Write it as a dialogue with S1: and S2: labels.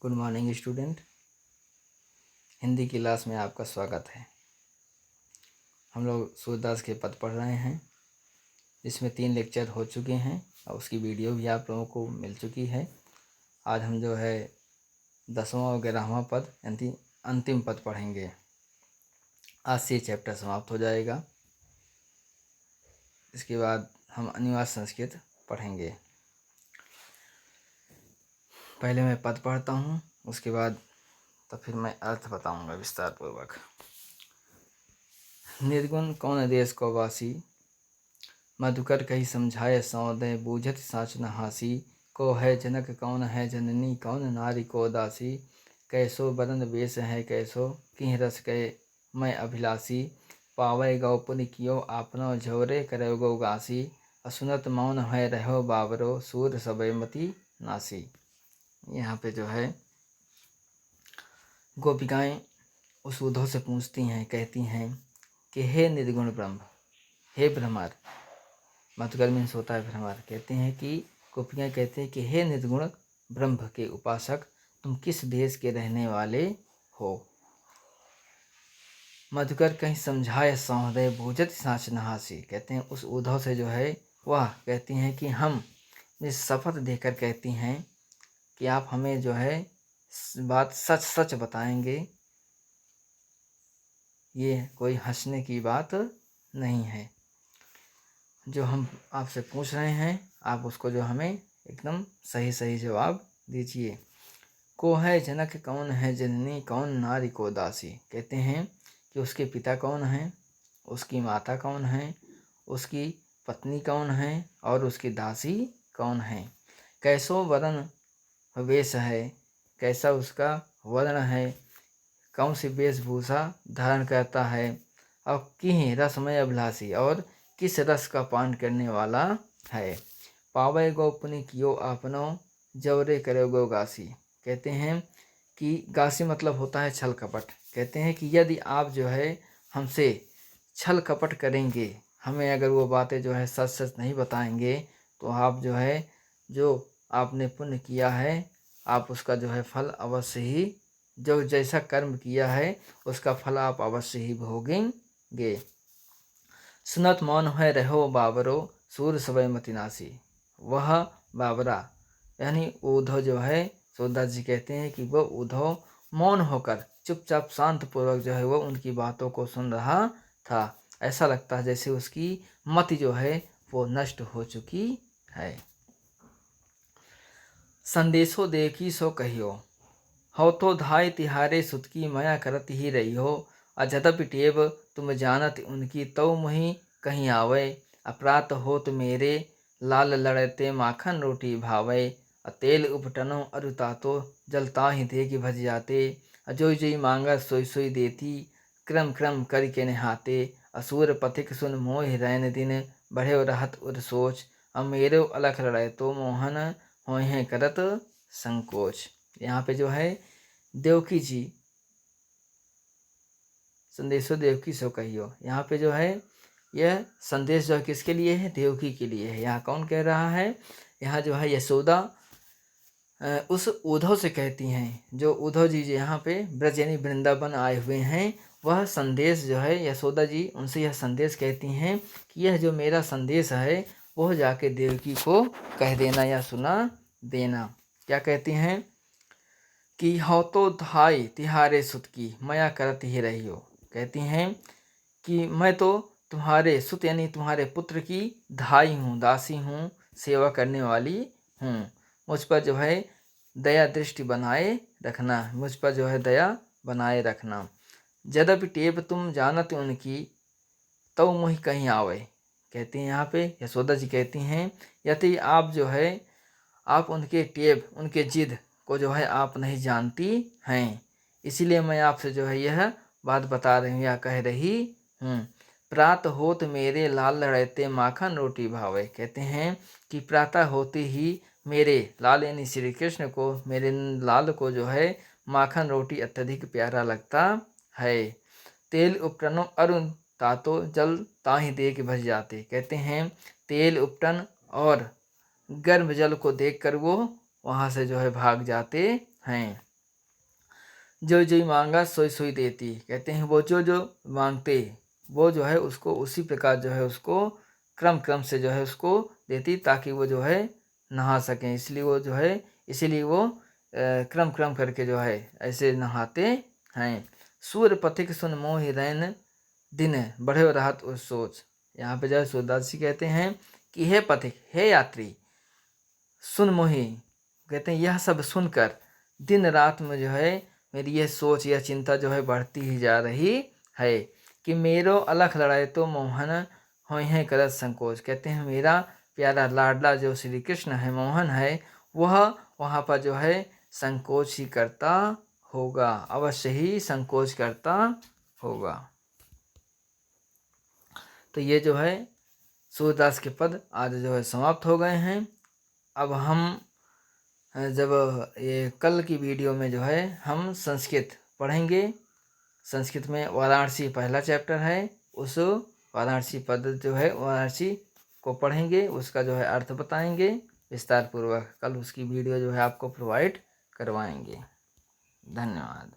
S1: Good morning student. Hindi की class में आपका स्वागत है। हम लोग सूरदास के पद पढ़ रहे हैं, जिसमें 3 लेक्चर हो चुके हैं और उसकी वीडियो भी आप लोगों को मिल चुकी है। आज हम जो है 10वां और 11वां पद यानी अंतिम पद पढ़ेंगे। आज से चैप्टर समाप्त हो जाएगा। इसके बाद हम अनिवार्य संस्कृत पढ़ेंगे। पहले मैं पद पढ़ता हूँ, उसके बाद तो फिर मैं अर्थ बताऊँगा विस्तार पूर्वक। निर्गुण कौन देश को वासी, मधुकर कही समझाए सौदय, बूझत साच न हासी। को है जनक कौन है जननी, कौन नारी को दासी। कैसो बदन वेश है कैसो, किह रस कै मैं अभिलाषी। पावै गौ पुनि कियो आपनो, झोरे करे गौ गासी। असुनत मौन है रहो बाबरो, सूर सबय मति नासी। यहाँ पे जो है गोपिकाएं उस उद्धव से पूछती हैं, कहती हैं कि हे निर्गुण ब्रह्म, हे भ्रमर। मधुकर मीन्स होता है भ्रमर। कहते हैं कि गोपियाँ कहते हैं कि हे निर्गुण ब्रह्म के उपासक, तुम किस देश के रहने वाले हो। मधुकर कहीं समझाए सौहृदय, बूझत साच नहासी। कहते हैं उस उद्धव से जो है वह कहती हैं कि हम इस शपथ देकर कहती हैं कि आप हमें जो है बात सच सच बताएंगे, ये कोई हंसने की बात नहीं है। जो हम आपसे पूछ रहे हैं आप उसको जो हमें एकदम सही सही जवाब दीजिए। को है जनक कौन है जननी, कौन नारी को दासी। कहते हैं कि उसके पिता कौन हैं, उसकी माता कौन है, उसकी पत्नी कौन है और उसकी दासी कौन है। कैसो वर्ण वेश है, कैसा उसका वर्ण है, कौन सी वेशभूषा धारण करता है। और किह रसमय अभिलाषी, और किस रस का पान करने वाला है। पावै गौ पुनि कियो आपनो, जवरे करे गो गासी। कहते हैं कि गासी मतलब होता है छल कपट। कहते हैं कि यदि आप जो है हमसे छल कपट करेंगे, हमें अगर वो बातें जो है सच सच नहीं बताएंगे, तो आप जो है जो आपने पुण्य किया है आप उसका जो है फल अवश्य ही, जो जैसा कर्म किया है उसका फल आप अवश्य ही भोगेंगे। सुनत मौन है रहो बाबरो, सूर सबय मति नासी। वह बाबरा यानी उद्धव जो है, सूरदास जी कहते हैं कि वह उद्धव मौन होकर चुपचाप शांत पूर्वक जो है वो उनकी बातों को सुन रहा था। ऐसा लगता है जैसे उसकी मति जो है वो नष्ट हो चुकी है। संदेशो देखी सो कहियो, हो तो धाय तिहारे सुत की, मया करत ही रही हो। अजदपि टेब तुम जानत उनकी, तो मुहि कहीं आवे। अपरात होत मेरे लाल लड़ते, माखन रोटी भावे। तेल उपटनो अरुतातो, जलता ही दे कि भज जाते। अजोई जोई मांगा सोई सोई देती, क्रम क्रम कर के नहाते। असुर पथिक सुन मोह रैन दिन, बढ़े रहत उर सोच। अमेरो अलख लड़े तो मोहन, होए करत संकोच। यहाँ पे जो है देवकी जी, संदेशो देवकी सो कहियो, यहाँ पे जो है यह संदेश जो है किसके लिए है, देवकी के लिए है। यहाँ कौन कह रहा है, यहाँ जो है यशोदा उस उद्धव से कहती हैं। जो उद्धव जी यहाँ पे ब्रज यानी वृंदावन आए हुए हैं, वह संदेश जो है यशोदा जी उनसे यह संदेश कहती हैं कि यह जो मेरा संदेश है वह जाके देवकी को कह देना या सुना देना। क्या कहती हैं कि हो तो धाई तिहारे सुत की, मया करत ही रही हो। कहती हैं कि मैं तो तुम्हारे सुत यानी तुम्हारे पुत्र की धाई हूँ, दासी हूँ, सेवा करने वाली हूँ। मुझ पर जो है दया दृष्टि बनाए रखना, मुझ पर जो है दया बनाए रखना। यद्यपि टेप तुम जानत उनकी, तो मुहि कहीं आवे। कहती हैं यहाँ पे यशोदा जी कहती हैं यदि आप जो है आप उनके टेप उनके जिद को जो है आप नहीं जानती हैं, इसीलिए मैं आपसे जो है यह बात बता रही हूँ या कह रही हूँ। प्रातः होत मेरे लाल लड़ते, माखन रोटी भावे। कहते हैं कि प्रातः होते ही मेरे लाल यानी श्री कृष्ण को, मेरे लाल को जो है माखन रोटी अत्यधिक प्यारा लगता है। तेल उपटनो अरुण तातो, जल ताहि दे के भज जाते। कहते हैं तेल उपटन और गर्म जल को देखकर वो वहाँ से जो है भाग जाते हैं। जो जो मांगा सोई सोई देती। कहते हैं वो जो जो मांगते वो जो है उसको उसी प्रकार जो है उसको क्रम क्रम से जो है उसको देती, ताकि वो जो है नहा सकें। इसलिए वो जो है इसीलिए वो क्रम क्रम करके जो है ऐसे नहाते हैं। सूर्य पथिक सुन मोहि रैन दिन बढ़े राहत उस सोच। यहाँ पे जो है सूरदास जी कहते हैं कि हे पथिक, हे यात्री, सुन मोहि, कहते हैं यह सब सुनकर दिन रात में जो है मेरी यह सोच या चिंता जो है बढ़ती ही जा रही है कि मेरो अलख लड़ाए तो मोहन हो है करत संकोच। कहते हैं मेरा प्यारा लाडला जो श्री कृष्ण है, मोहन है, वह वहाँ पर जो है संकोच ही करता होगा, अवश्य ही संकोच करता होगा। तो ये जो है सूरदास के पद आज जो है समाप्त हो गए हैं। अब हम जब ये कल की वीडियो में जो है हम संस्कृत पढ़ेंगे। संस्कृत में वाराणसी पहला चैप्टर है, उस वाराणसी पद जो है वाराणसी को पढ़ेंगे, उसका जो है अर्थ बताएंगे विस्तार पूर्वक। कल उसकी वीडियो जो है आपको प्रोवाइड करवाएंगे। धन्यवाद।